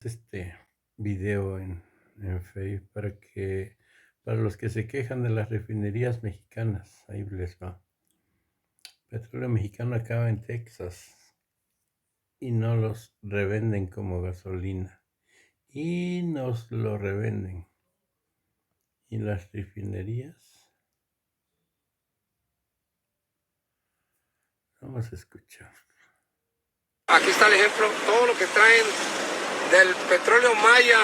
puse este video en Facebook para los que se quejan de las refinerías mexicanas. Ahí les va. Petróleo mexicano acaba en Texas y no los revenden como gasolina. Y nos lo revenden. Y las refinerías. Vamos a escuchar. Aquí está el ejemplo, todo lo que traen del petróleo maya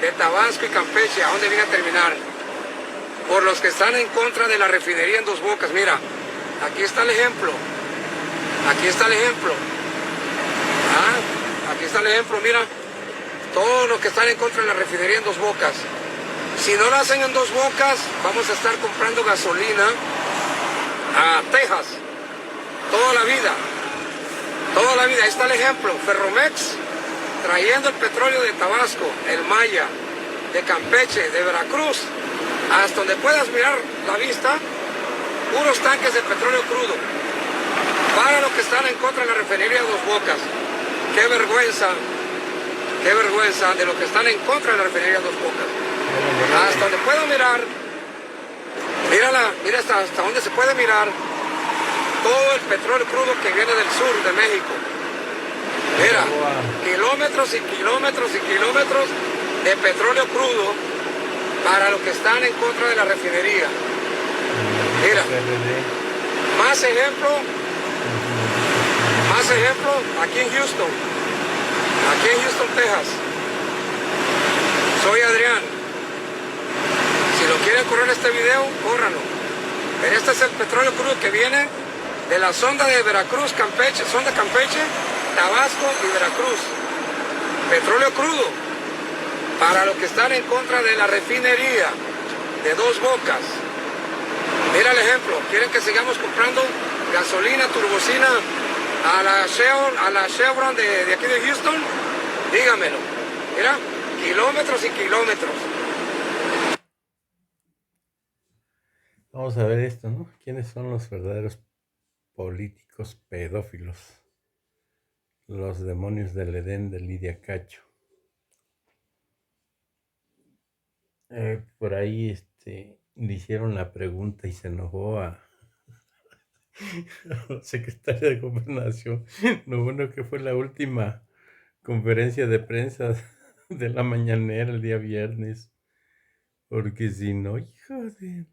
de Tabasco y Campeche, ¿a dónde viene a terminar? Por los que están en contra de la refinería en Dos Bocas. Mira, aquí está el ejemplo. Aquí está el ejemplo. Aquí está el ejemplo, mira. Todos los que están en contra de la refinería en Dos Bocas. Si no la hacen en Dos Bocas, vamos a estar comprando gasolina a Texas. Toda la vida. Toda la vida. Ahí está el ejemplo. Ferromex trayendo el petróleo de Tabasco, el Maya, de Campeche, de Veracruz, hasta donde puedas mirar la vista, puros tanques de petróleo crudo. Para los que están en contra de la refinería de Dos Bocas. Qué vergüenza de los que están en contra de la refinería de Dos Bocas. Hasta donde puedo mirar, mira hasta donde se puede mirar todo el petróleo crudo que viene del sur de México. Mira, kilómetros y kilómetros y kilómetros de petróleo crudo para los que están en contra de la refinería. Mira, más ejemplo aquí en Houston, Texas. Soy Adrián. Si lo quieren correr este video, córranlo. Pero este es el petróleo crudo que viene de la sonda de Veracruz, Campeche, sonda Campeche, Tabasco y Veracruz. Petróleo crudo para los que están en contra de la refinería de Dos Bocas. Mira el ejemplo. ¿Quieren que sigamos comprando gasolina, turbocina a la Chevron de aquí de Houston? Dígamelo. Mira, kilómetros y kilómetros. Vamos a ver esto, ¿no? ¿Quiénes son los verdaderos políticos pedófilos? Los demonios del Edén de Lidia Cacho. Por ahí le hicieron la pregunta y se enojó a la secretaria de Gobernación. Lo bueno que fue la última conferencia de prensa de la mañanera el día viernes. Porque si no, hijo de...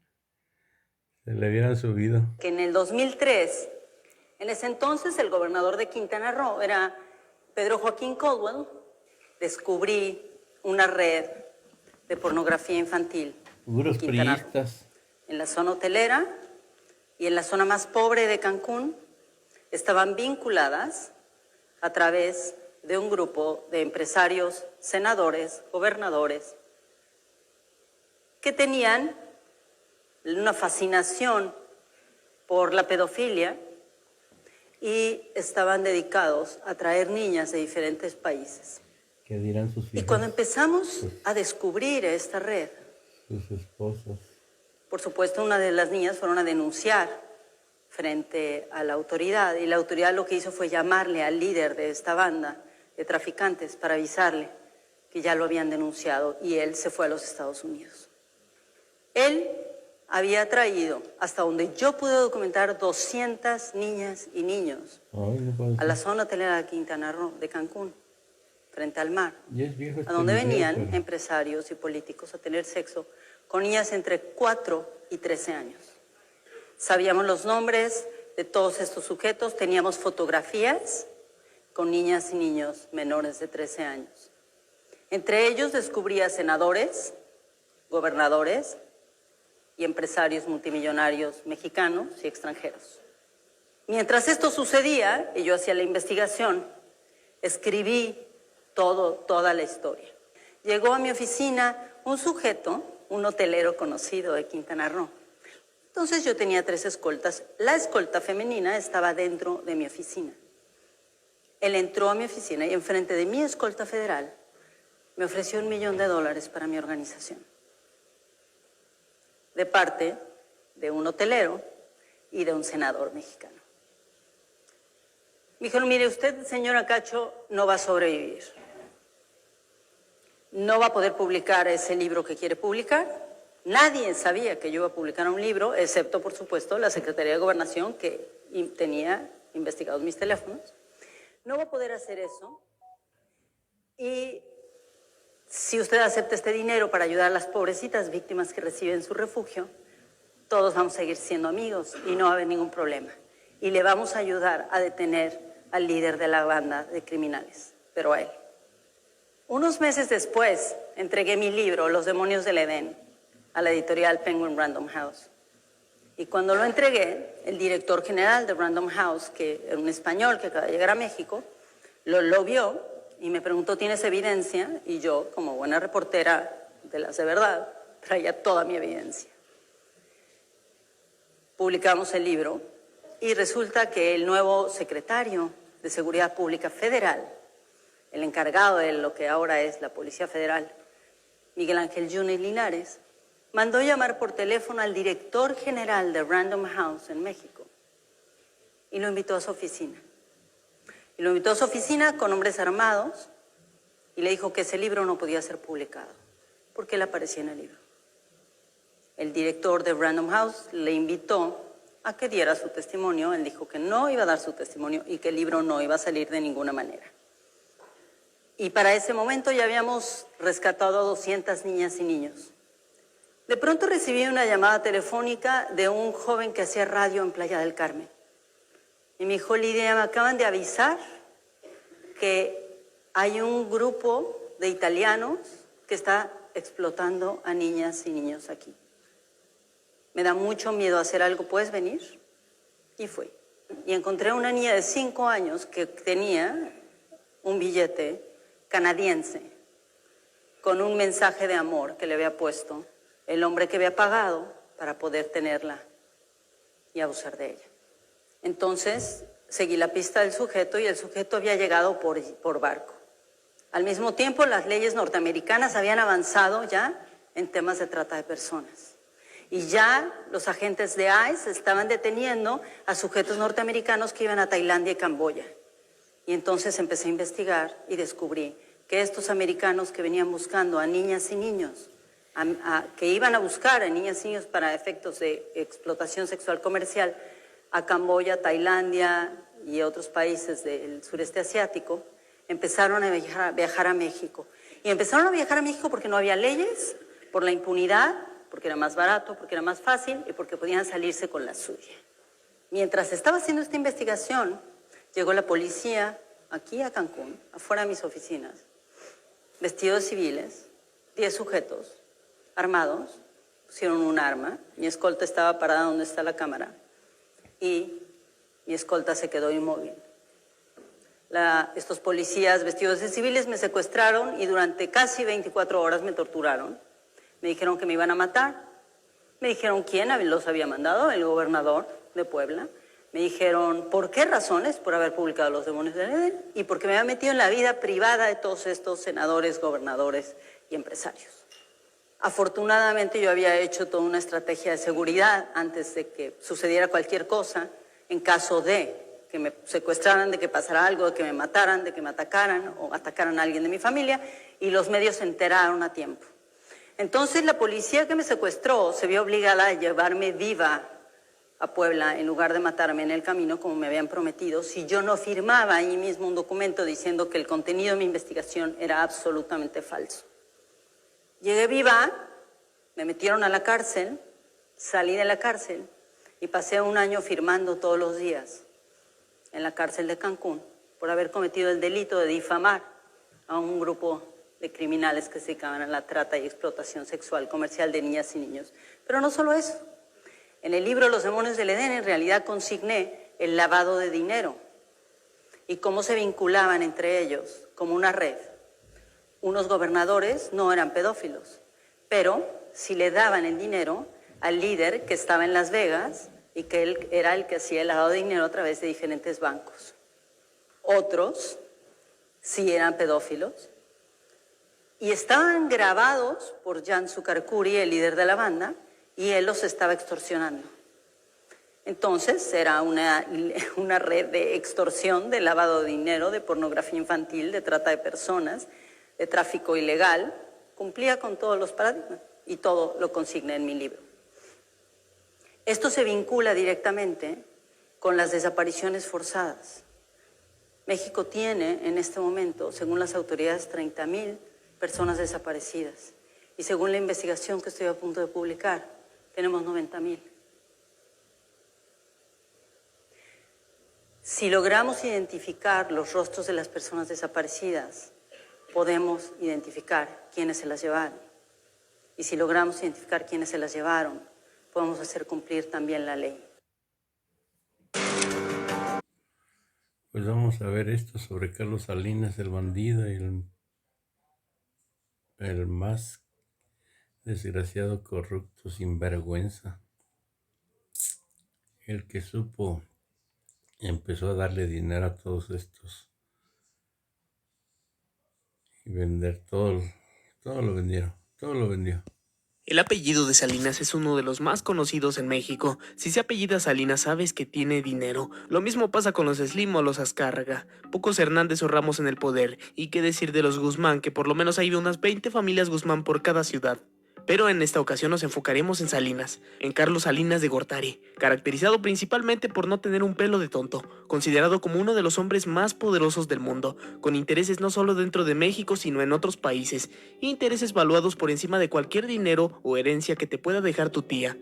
se le hubieran subido. Que en el 2003, en ese entonces el gobernador de Quintana Roo era Pedro Joaquín Caldwell, descubrí una red de pornografía infantil. Puros priistas. En la zona hotelera y en la zona más pobre de Cancún estaban vinculadas a través de un grupo de empresarios, senadores, gobernadores, que tenían una fascinación por la pedofilia y estaban dedicados a traer niñas de diferentes países. ¿Qué dirán sus hijos? Y cuando empezamos a descubrir esta red, sus esposas, por supuesto, una de las niñas fueron a denunciar frente a la autoridad, y la autoridad lo que hizo fue llamarle al líder de esta banda de traficantes para avisarle que ya lo habían denunciado, y él se fue a los Estados Unidos. Él había traído, hasta donde yo pude documentar, 200 niñas y niños a la zona hotelera de Quintana Roo, de Cancún, frente al mar, a donde venían empresarios y políticos a tener sexo con niñas entre 4 y 13 años. Sabíamos los nombres de todos estos sujetos, teníamos fotografías con niñas y niños menores de 13 años. Entre ellos descubría senadores, gobernadores y empresarios multimillonarios mexicanos y extranjeros. Mientras esto sucedía y yo hacía la investigación, escribí toda la historia. Llegó a mi oficina un sujeto, un hotelero conocido de Quintana Roo. Entonces yo tenía 3 escoltas. La escolta femenina estaba dentro de mi oficina. Él entró a mi oficina y enfrente de mi escolta federal me ofreció $1 millón para mi organización, de parte de un hotelero y de un senador mexicano. Me dijeron, mire, usted, señora Cacho, no va a sobrevivir. no va a poder publicar ese libro que quiere publicar. Nadie sabía que yo iba a publicar un libro, excepto, por supuesto, la Secretaría de Gobernación, que tenía investigados mis teléfonos. No va a poder hacer eso. Y si usted acepta este dinero para ayudar a las pobrecitas víctimas que reciben su refugio, todos vamos a seguir siendo amigos y no va a haber ningún problema. Y le vamos a ayudar a detener al líder de la banda de criminales, pero a él. Unos meses después, entregué mi libro, Los demonios del Edén, a la editorial Penguin Random House. Y cuando lo entregué, el director general de Random House, que era un español que acaba de llegar a México, lo vio y me preguntó, ¿tienes evidencia? Y yo, como buena reportera de las de verdad, traía toda mi evidencia. Publicamos el libro y resulta que el nuevo secretario de Seguridad Pública Federal, el encargado de lo que ahora es la Policía Federal, Miguel Ángel Yunes Linares, mandó llamar por teléfono al director general de Random House en México y lo invitó a su oficina. Y lo invitó a su oficina con hombres armados y le dijo que ese libro no podía ser publicado porque él aparecía en el libro. El director de Random House le invitó a que diera su testimonio. Él dijo que no iba a dar su testimonio y que el libro no iba a salir de ninguna manera. Y para ese momento ya habíamos rescatado a 200 niñas y niños. De pronto recibí una llamada telefónica de un joven que hacía radio en Playa del Carmen. Y me dijo, Lidia, me acaban de avisar que hay un grupo de italianos que está explotando a niñas y niños aquí. Me da mucho miedo hacer algo, ¿puedes venir? Y fui. Y encontré a una niña de 5 años que tenía un billete canadiense con un mensaje de amor que le había puesto el hombre que había pagado para poder tenerla y abusar de ella. Entonces seguí la pista del sujeto y el sujeto había llegado por barco. Al mismo tiempo, las leyes norteamericanas habían avanzado ya en temas de trata de personas. Y ya los agentes de ICE estaban deteniendo a sujetos norteamericanos que iban a Tailandia y Camboya. Y entonces empecé a investigar y descubrí que estos americanos que venían buscando a niñas y niños, que iban a buscar a niñas y niños para efectos de explotación sexual comercial a Camboya, Tailandia y otros países del sureste asiático, empezaron a viajar a México. Y empezaron a viajar a México porque no había leyes, por la impunidad, porque era más barato, porque era más fácil y porque podían salirse con la suya. Mientras estaba haciendo esta investigación, llegó la policía aquí a Cancún, afuera de mis oficinas, vestidos civiles, 10 sujetos armados, pusieron un arma, mi escolta estaba parada donde está la cámara y mi escolta se quedó inmóvil. Estos policías vestidos de civiles me secuestraron y durante casi 24 horas me torturaron. Me dijeron que me iban a matar. Me dijeron quién los había mandado, el gobernador de Puebla. Me dijeron por qué razones, por haber publicado Los demonios del Edén y porque me había metido en la vida privada de todos estos senadores, gobernadores y empresarios. Afortunadamente yo había hecho toda una estrategia de seguridad antes de que sucediera cualquier cosa, en caso de que me secuestraran, de que pasara algo, de que me mataran, de que me atacaran o atacaran a alguien de mi familia, y los medios se enteraron a tiempo. Entonces la policía que me secuestró se vio obligada a llevarme viva a Puebla en lugar de matarme en el camino como me habían prometido si yo no firmaba ahí mismo un documento diciendo que el contenido de mi investigación era absolutamente falso. Llegué viva, me metieron a la cárcel, salí de la cárcel y pasé 1 año firmando todos los días en la cárcel de Cancún por haber cometido el delito de difamar a un grupo de criminales que se dedicaban a la trata y explotación sexual comercial de niñas y niños. Pero no solo eso. En el libro Los demonios del Edén en realidad consigné el lavado de dinero y cómo se vinculaban entre ellos como una red. Unos gobernadores no eran pedófilos, pero sí le daban el dinero al líder que estaba en Las Vegas y que él era el que hacía el lavado de dinero a través de diferentes bancos. Otros sí eran pedófilos y estaban grabados por Jan Sukarkuri, el líder de la banda, y él los estaba extorsionando. Entonces era una red de extorsión, de lavado de dinero, de pornografía infantil, de trata de personas, de tráfico ilegal cumplía con todos los paradigmas y todo lo consigné en mi libro. Esto se vincula directamente con las desapariciones forzadas. México tiene en este momento, según las autoridades, 30,000 personas desaparecidas. Y según la investigación que estoy a punto de publicar, tenemos 90,000. Si logramos identificar los rostros de las personas desaparecidas, podemos identificar quiénes se las llevaron. Y si logramos identificar quiénes se las llevaron, podemos hacer cumplir también la ley. Pues vamos a ver esto sobre Carlos Salinas, el bandido y el más desgraciado, corrupto, sinvergüenza. El que supo empezó a darle dinero a todos estos y vender todo lo vendieron, todo lo vendió. El apellido de Salinas es uno de los más conocidos en México. Si se apellida Salinas, sabes que tiene dinero. Lo mismo pasa con los Slim o los Azcárraga. Pocos Hernández o Ramos en el poder. Y qué decir de los Guzmán, que por lo menos hay unas 20 familias Guzmán por cada ciudad. Pero en esta ocasión nos enfocaremos en Salinas, en Carlos Salinas de Gortari, caracterizado principalmente por no tener un pelo de tonto, considerado como uno de los hombres más poderosos del mundo, con intereses no solo dentro de México sino en otros países, intereses valuados por encima de cualquier dinero o herencia que te pueda dejar tu tía.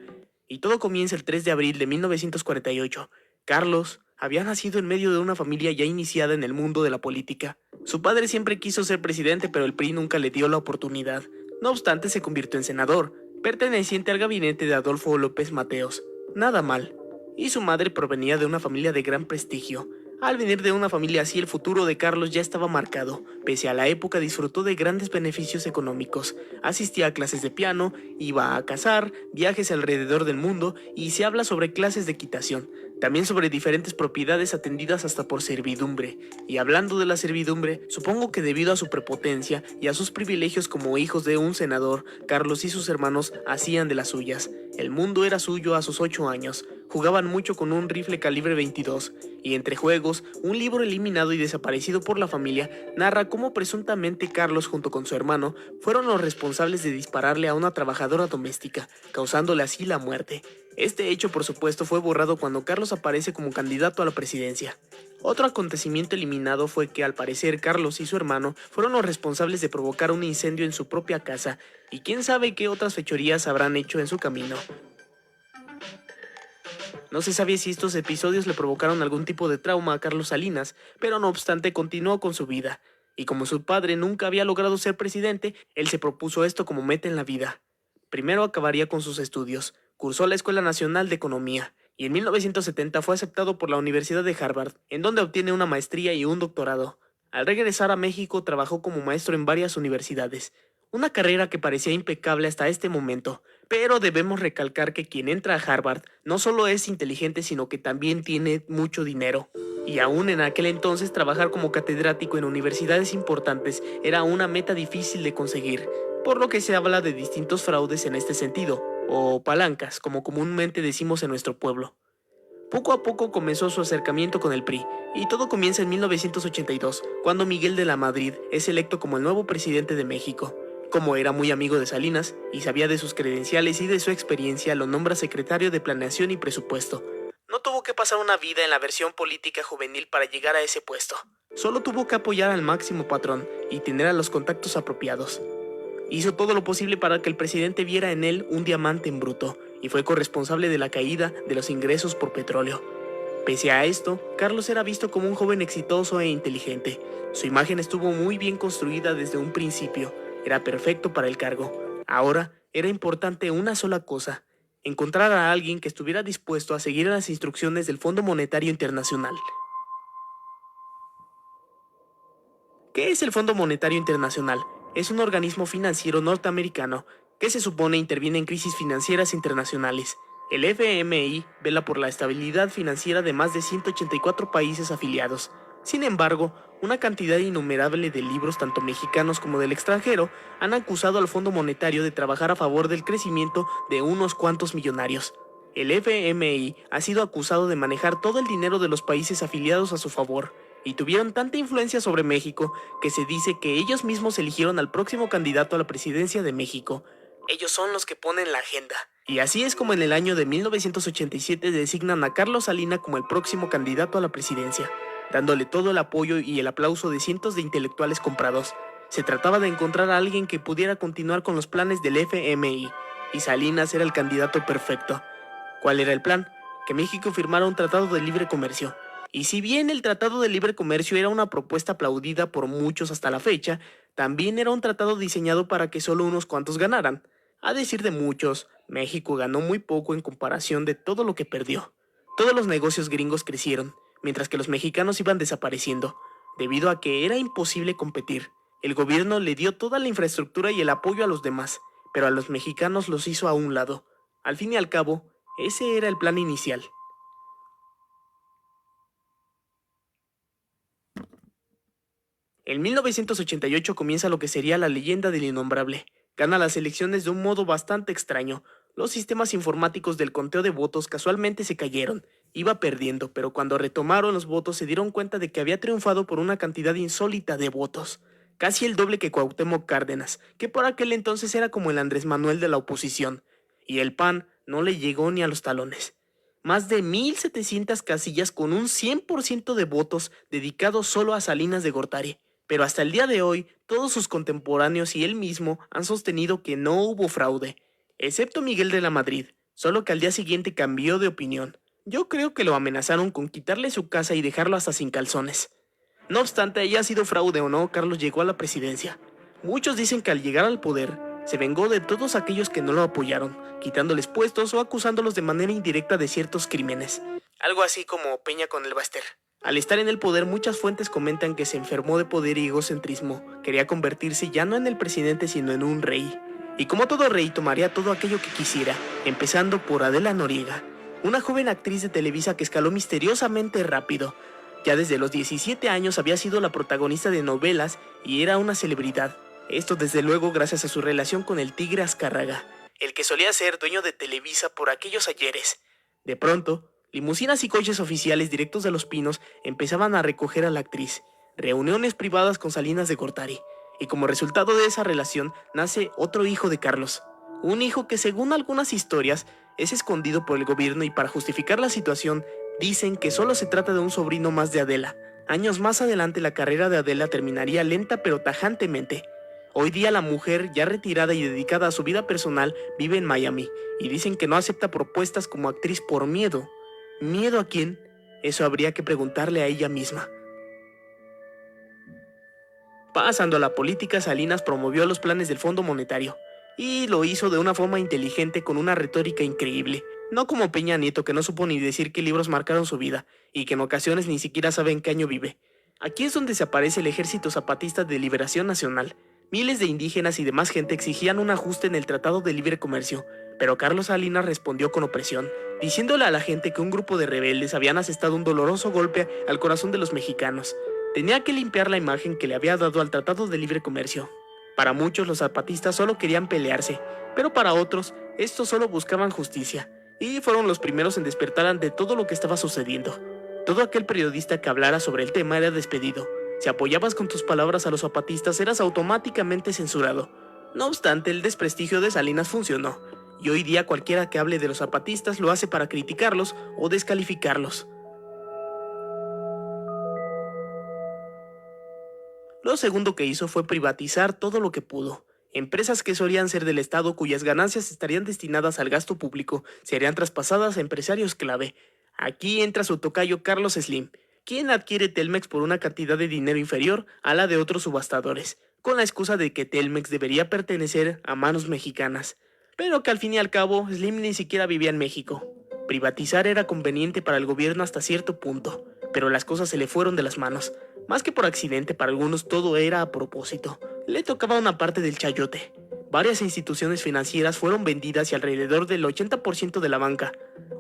Y todo comienza el 3 de abril de 1948. Carlos había nacido en medio de una familia ya iniciada en el mundo de la política. Su padre siempre quiso ser presidente, pero el PRI nunca le dio la oportunidad. No obstante, se convirtió en senador, perteneciente al gabinete de Adolfo López Mateos. Nada mal. Y su madre provenía de una familia de gran prestigio. Al venir de una familia así, el futuro de Carlos ya estaba marcado. Pese a la época, disfrutó de grandes beneficios económicos. Asistía a clases de piano, iba a cazar, viajes alrededor del mundo y se habla sobre clases de equitación. También sobre diferentes propiedades atendidas hasta por servidumbre. Y hablando de la servidumbre, supongo que debido a su prepotencia y a sus privilegios como hijos de un senador, Carlos y sus hermanos hacían de las suyas. El mundo era suyo a sus 8 años. Jugaban mucho con un rifle calibre 22. Y entre juegos, un libro eliminado y desaparecido por la familia narra cómo presuntamente Carlos junto con su hermano fueron los responsables de dispararle a una trabajadora doméstica, causándole así la muerte. Este hecho, por supuesto, fue borrado cuando Carlos aparece como candidato a la presidencia. Otro acontecimiento eliminado fue que, al parecer, Carlos y su hermano fueron los responsables de provocar un incendio en su propia casa, y quién sabe qué otras fechorías habrán hecho en su camino. No se sabe si estos episodios le provocaron algún tipo de trauma a Carlos Salinas, pero no obstante continuó con su vida. Y como su padre nunca había logrado ser presidente, él se propuso esto como meta en la vida. Primero acabaría con sus estudios, cursó la Escuela Nacional de Economía, y en 1970 fue aceptado por la Universidad de Harvard, en donde obtiene una maestría y un doctorado. Al regresar a México trabajó como maestro en varias universidades, una carrera que parecía impecable hasta este momento, pero debemos recalcar que quien entra a Harvard no solo es inteligente, sino que también tiene mucho dinero. Y aún en aquel entonces trabajar como catedrático en universidades importantes era una meta difícil de conseguir, por lo que se habla de distintos fraudes en este sentido, o palancas, como comúnmente decimos en nuestro pueblo. Poco a poco comenzó su acercamiento con el PRI, y todo comienza en 1982, cuando Miguel de la Madrid es electo como el nuevo presidente de México. Como era muy amigo de Salinas y sabía de sus credenciales y de su experiencia, lo nombra secretario de Planeación y Presupuesto. No tuvo que pasar una vida en la versión política juvenil para llegar a ese puesto. Solo tuvo que apoyar al máximo patrón y tener a los contactos apropiados. Hizo todo lo posible para que el presidente viera en él un diamante en bruto y fue corresponsable de la caída de los ingresos por petróleo. Pese a esto, Carlos era visto como un joven exitoso e inteligente. Su imagen estuvo muy bien construida desde un principio. Era perfecto para el cargo. Ahora era importante una sola cosa: encontrar a alguien que estuviera dispuesto a seguir las instrucciones del Fondo Monetario Internacional. ¿Qué es el Fondo Monetario Internacional? Es un organismo financiero norteamericano que se supone interviene en crisis financieras internacionales. El FMI vela por la estabilidad financiera de más de 184 países afiliados. Sin embargo, una cantidad innumerable de libros, tanto mexicanos como del extranjero, han acusado al Fondo Monetario de trabajar a favor del crecimiento de unos cuantos millonarios. El FMI ha sido acusado de manejar todo el dinero de los países afiliados a su favor. y tuvieron tanta influencia sobre México que se dice que ellos mismos eligieron al próximo candidato a la presidencia de México. Ellos son los que ponen la agenda. Y así es como en el año de 1987 designan a Carlos Salinas como el próximo candidato a la presidencia, dándole todo el apoyo y el aplauso de cientos de intelectuales comprados. Se trataba de encontrar a alguien que pudiera continuar con los planes del FMI, y Salinas era el candidato perfecto. ¿Cuál era el plan? Que México firmara un tratado de libre comercio. Y si bien el Tratado de Libre Comercio era una propuesta aplaudida por muchos hasta la fecha, también era un tratado diseñado para que solo unos cuantos ganaran. A decir de muchos, México ganó muy poco en comparación de todo lo que perdió. Todos los negocios gringos crecieron, mientras que los mexicanos iban desapareciendo, debido a que era imposible competir. El gobierno le dio toda la infraestructura y el apoyo a los demás, pero a los mexicanos los hizo a un lado. Al fin y al cabo, ese era el plan inicial. En 1988 comienza lo que sería la leyenda del innombrable. Gana las elecciones de un modo bastante extraño. Los sistemas informáticos del conteo de votos casualmente se cayeron. Iba perdiendo, pero cuando retomaron los votos se dieron cuenta de que había triunfado por una cantidad insólita de votos. Casi el doble que Cuauhtémoc Cárdenas, que por aquel entonces era como el Andrés Manuel de la oposición. Y el PAN no le llegó ni a los talones. Más de 1,700 casillas con un 100% de votos dedicados solo a Salinas de Gortari. Pero hasta el día de hoy, todos sus contemporáneos y él mismo han sostenido que no hubo fraude, excepto Miguel de la Madrid, solo que al día siguiente cambió de opinión. Yo creo que lo amenazaron con quitarle su casa y dejarlo hasta sin calzones. No obstante, haya sido fraude o no, Carlos llegó a la presidencia. Muchos dicen que al llegar al poder, se vengó de todos aquellos que no lo apoyaron, quitándoles puestos o acusándolos de manera indirecta de ciertos crímenes. Algo así como Peña con el Baster. Al estar en el poder, muchas fuentes comentan que se enfermó de poder y egocentrismo. Quería convertirse ya no en el presidente, sino en un rey. Y como todo rey, tomaría todo aquello que quisiera, empezando por Adela Noriega, una joven actriz de Televisa que escaló misteriosamente rápido. Ya desde los 17 años había sido la protagonista de novelas y era una celebridad. Esto desde luego gracias a su relación con el Tigre Azcárraga, el que solía ser dueño de Televisa por aquellos ayeres. De pronto, limusinas y coches oficiales directos de Los Pinos empezaban a recoger a la actriz, reuniones privadas con Salinas de Gortari, y como resultado de esa relación nace otro hijo de Carlos, un hijo que según algunas historias es escondido por el gobierno y para justificar la situación dicen que solo se trata de un sobrino más de Adela. Años más adelante la carrera de Adela terminaría lenta pero tajantemente. Hoy día la mujer, ya retirada y dedicada a su vida personal, vive en Miami, y dicen que no acepta propuestas como actriz por miedo. ¿Miedo a quién? Eso habría que preguntarle a ella misma. Pasando a la política, Salinas promovió los planes del Fondo Monetario, y lo hizo de una forma inteligente con una retórica increíble. No como Peña Nieto, que no supo ni decir qué libros marcaron su vida, y que en ocasiones ni siquiera sabe en qué año vive. Aquí es donde se aparece el Ejército Zapatista de Liberación Nacional. Miles de indígenas y demás gente exigían un ajuste en el Tratado de Libre Comercio, pero Carlos Salinas respondió con opresión, diciéndole a la gente que un grupo de rebeldes habían asestado un doloroso golpe al corazón de los mexicanos. Tenía que limpiar la imagen que le había dado al Tratado de Libre Comercio. Para muchos los zapatistas solo querían pelearse, pero para otros, estos solo buscaban justicia, y fueron los primeros en despertar ante todo lo que estaba sucediendo. Todo aquel periodista que hablara sobre el tema era despedido. Si apoyabas con tus palabras a los zapatistas, eras automáticamente censurado. No obstante, el desprestigio de Salinas funcionó, y hoy día cualquiera que hable de los zapatistas lo hace para criticarlos o descalificarlos. Lo segundo que hizo fue privatizar todo lo que pudo. Empresas que solían ser del Estado, cuyas ganancias estarían destinadas al gasto público, serían traspasadas a empresarios clave. Aquí entra su tocayo Carlos Slim, quien adquiere Telmex por una cantidad de dinero inferior a la de otros subastadores, con la excusa de que Telmex debería pertenecer a manos mexicanas. Pero que al fin y al cabo, Slim ni siquiera vivía en México. Privatizar era conveniente para el gobierno hasta cierto punto, pero las cosas se le fueron de las manos. Más que por accidente, para algunos todo era a propósito. Le tocaba una parte del chayote. Varias instituciones financieras fueron vendidas y alrededor del 80% de la banca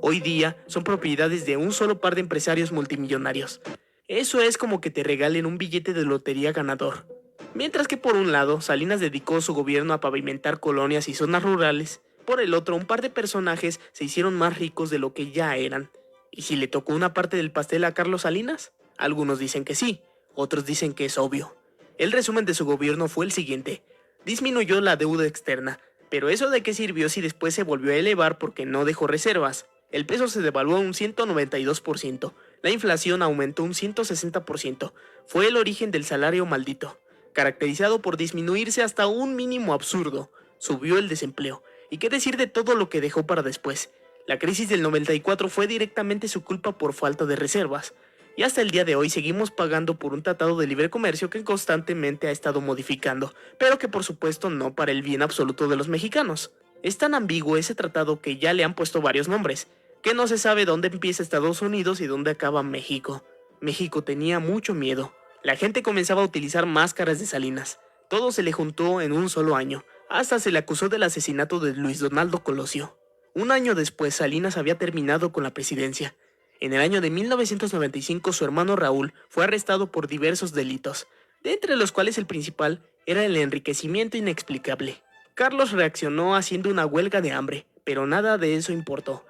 hoy día son propiedades de un solo par de empresarios multimillonarios. Eso es como que te regalen un billete de lotería ganador. Mientras que por un lado, Salinas dedicó su gobierno a pavimentar colonias y zonas rurales, por el otro, un par de personajes se hicieron más ricos de lo que ya eran. ¿Y si le tocó una parte del pastel a Carlos Salinas? Algunos dicen que sí, otros dicen que es obvio. El resumen de su gobierno fue el siguiente: disminuyó la deuda externa, pero ¿eso de qué sirvió si después se volvió a elevar porque no dejó reservas? El peso se devaluó un 192%, la inflación aumentó un 160%, fue el origen del salario maldito, caracterizado por disminuirse hasta un mínimo absurdo, subió el desempleo, y qué decir de todo lo que dejó para después. La crisis del 94 fue directamente su culpa por falta de reservas, y hasta el día de hoy seguimos pagando por un tratado de libre comercio que constantemente ha estado modificando, pero que por supuesto no para el bien absoluto de los mexicanos. Es tan ambiguo ese tratado que ya le han puesto varios nombres, que no se sabe dónde empieza Estados Unidos y dónde acaba México. México tenía mucho miedo. La gente comenzaba a utilizar máscaras de Salinas. Todo se le juntó en un solo año. Hasta se le acusó del asesinato de Luis Donaldo Colosio. Un año después, Salinas había terminado con la presidencia. En el año de 1995, su hermano Raúl fue arrestado por diversos delitos, de entre los cuales el principal era el enriquecimiento inexplicable. Carlos reaccionó haciendo una huelga de hambre, pero nada de eso importó.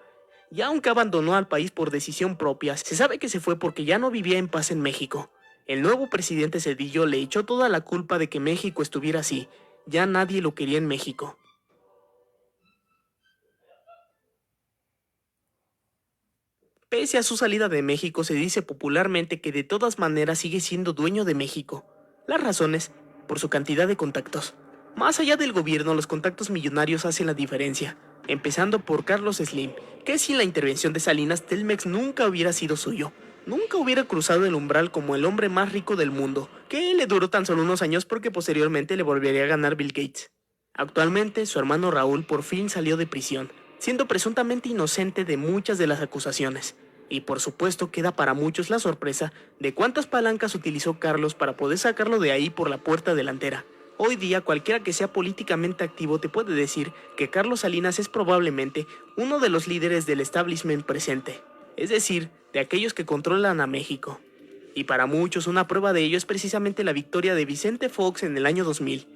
Ya aunque abandonó al país por decisión propia, se sabe que se fue porque ya no vivía en paz en México. El nuevo presidente Zedillo le echó toda la culpa de que México estuviera así. Ya nadie lo quería en México. Pese a su salida de México, se dice popularmente que de todas maneras sigue siendo dueño de México. Las razones, por su cantidad de contactos. Más allá del gobierno, los contactos millonarios hacen la diferencia, empezando por Carlos Slim, que sin la intervención de Salinas, Telmex nunca hubiera sido suyo. Nunca hubiera cruzado el umbral como el hombre más rico del mundo, que le duró tan solo unos años porque posteriormente le volvería a ganar Bill Gates. Actualmente, su hermano Raúl por fin salió de prisión, siendo presuntamente inocente de muchas de las acusaciones. Y por supuesto queda para muchos la sorpresa de cuántas palancas utilizó Carlos para poder sacarlo de ahí por la puerta delantera. Hoy día cualquiera que sea políticamente activo te puede decir que Carlos Salinas es probablemente uno de los líderes del establishment presente, es decir, de aquellos que controlan a México. Y para muchos una prueba de ello es precisamente la victoria de Vicente Fox en el año 2000.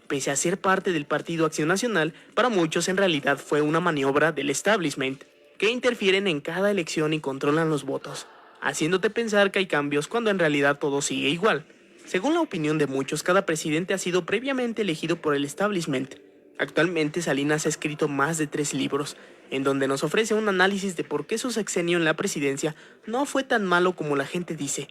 Pese a ser parte del Partido Acción Nacional, para muchos en realidad fue una maniobra del establishment, que interfieren en cada elección y controlan los votos, haciéndote pensar que hay cambios cuando en realidad todo sigue igual. Según la opinión de muchos, cada presidente ha sido previamente elegido por el establishment. Actualmente Salinas ha escrito más de 3 libros, en donde nos ofrece un análisis de por qué su sexenio en la presidencia no fue tan malo como la gente dice.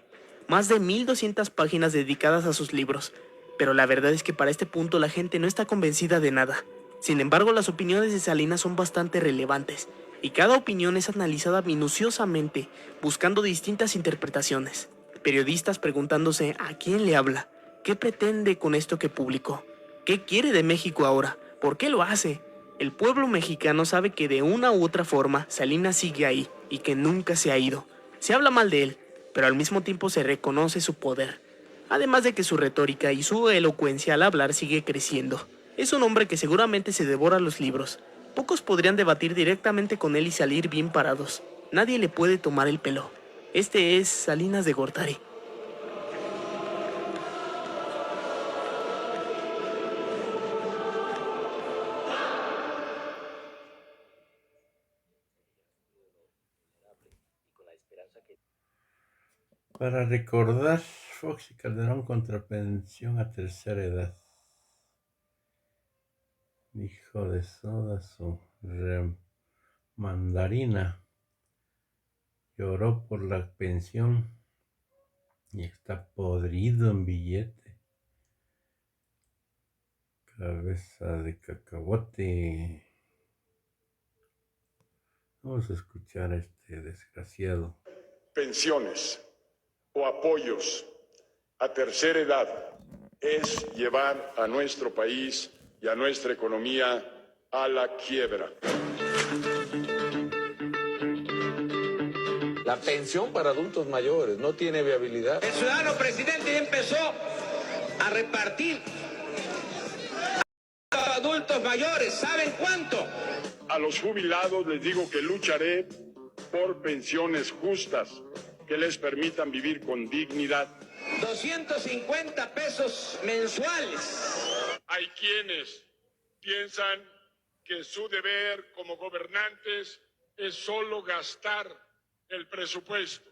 Más de 1200 páginas dedicadas a sus libros. Pero la verdad es que para este punto la gente no está convencida de nada. Sin embargo, las opiniones de Salinas son bastante relevantes, y cada opinión es analizada minuciosamente, buscando distintas interpretaciones. Periodistas preguntándose a quién le habla, qué pretende con esto que publicó, qué quiere de México ahora, por qué lo hace. El pueblo mexicano sabe que de una u otra forma Salinas sigue ahí y que nunca se ha ido. Se habla mal de él, pero al mismo tiempo se reconoce su poder. Además de que su retórica y su elocuencia al hablar sigue creciendo. Es un hombre que seguramente se devora los libros. Pocos podrían debatir directamente con él y salir bien parados. Nadie le puede tomar el pelo. Este es Salinas de Gortari. Para recordar, Fox y Calderón contra pensión a tercera edad. Hijo de soda su mandarina. Lloró por la pensión y está podrido en billete. Cabeza de cacahuate. Vamos a escuchar a este desgraciado. Pensiones o apoyos a tercera edad es llevar a nuestro país y a nuestra economía a la quiebra. La pensión para adultos mayores no tiene viabilidad. El ciudadano presidente ya empezó a repartir a adultos mayores. ¿Saben cuánto? A los jubilados les digo que lucharé por pensiones justas que les permitan vivir con dignidad. 250 pesos mensuales. Hay quienes piensan que su deber como gobernantes es solo gastar el presupuesto.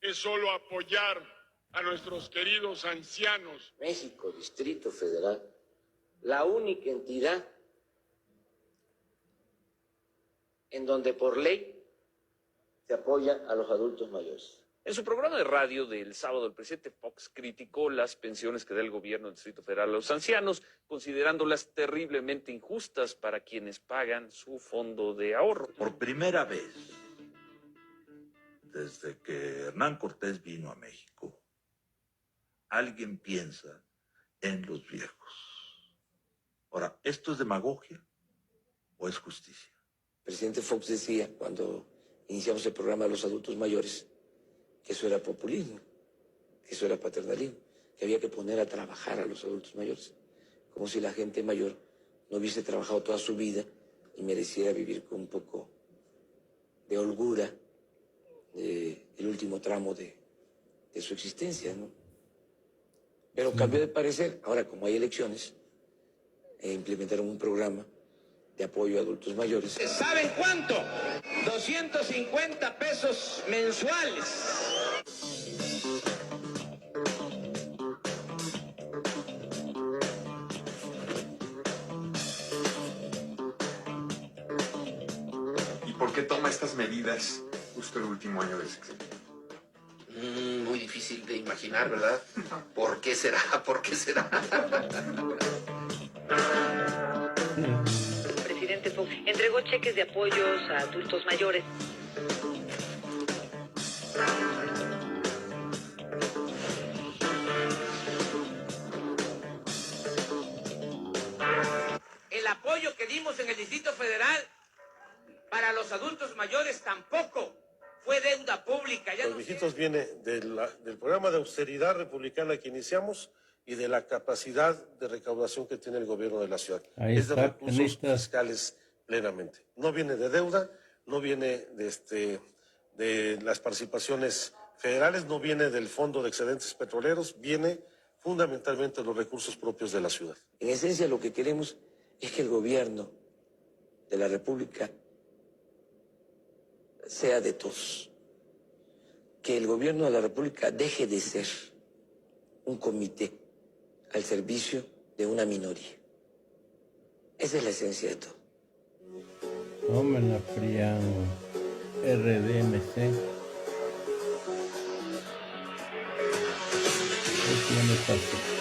es solo apoyar a nuestros queridos ancianos. México, Distrito Federal, la única entidad en donde por ley se apoya a los adultos mayores. En su programa de radio del sábado, el presidente Fox criticó las pensiones que da el gobierno del Distrito Federal a los ancianos, considerándolas terriblemente injustas para quienes pagan su fondo de ahorro. Por primera vez, desde que Hernán Cortés vino a México, alguien piensa en los viejos. Ahora, ¿esto es demagogia o es justicia? El presidente Fox decía, cuando iniciamos el programa de los adultos mayores, que eso era populismo, que eso era paternalismo, que había que poner a trabajar a los adultos mayores, como si la gente mayor no hubiese trabajado toda su vida y mereciera vivir con un poco de holgura el último tramo de su existencia, ¿no? Pero cambió de parecer. Ahora, como hay elecciones, implementaron un programa de apoyo a adultos mayores. ¿Saben cuánto? 250 pesos mensuales. ¿Y por qué toma estas medidas justo el último año del sexenio? Muy difícil de imaginar, ¿verdad? ¿Por qué será? ¿Por qué será? El presidente Fox entregó cheques de apoyos a adultos mayores. El apoyo que dimos en el Distrito Federal para los adultos mayores tampoco fue deuda pública. Los viejitos viene del programa de austeridad republicana que iniciamos y de la capacidad de recaudación que tiene el gobierno de la ciudad. Ahí es de está, recursos pianistas. fiscales plenamente. No viene de deuda, no viene de las participaciones federales, no viene del Fondo de Excedentes Petroleros, viene fundamentalmente de los recursos propios de la ciudad. En esencia, lo que queremos es que el gobierno de la República sea de todos. Que el gobierno de la República deje de ser un comité al servicio de una minoría. Esa es la esencia de todo. No me la frían RDMC. ¿Qué tiene pasó?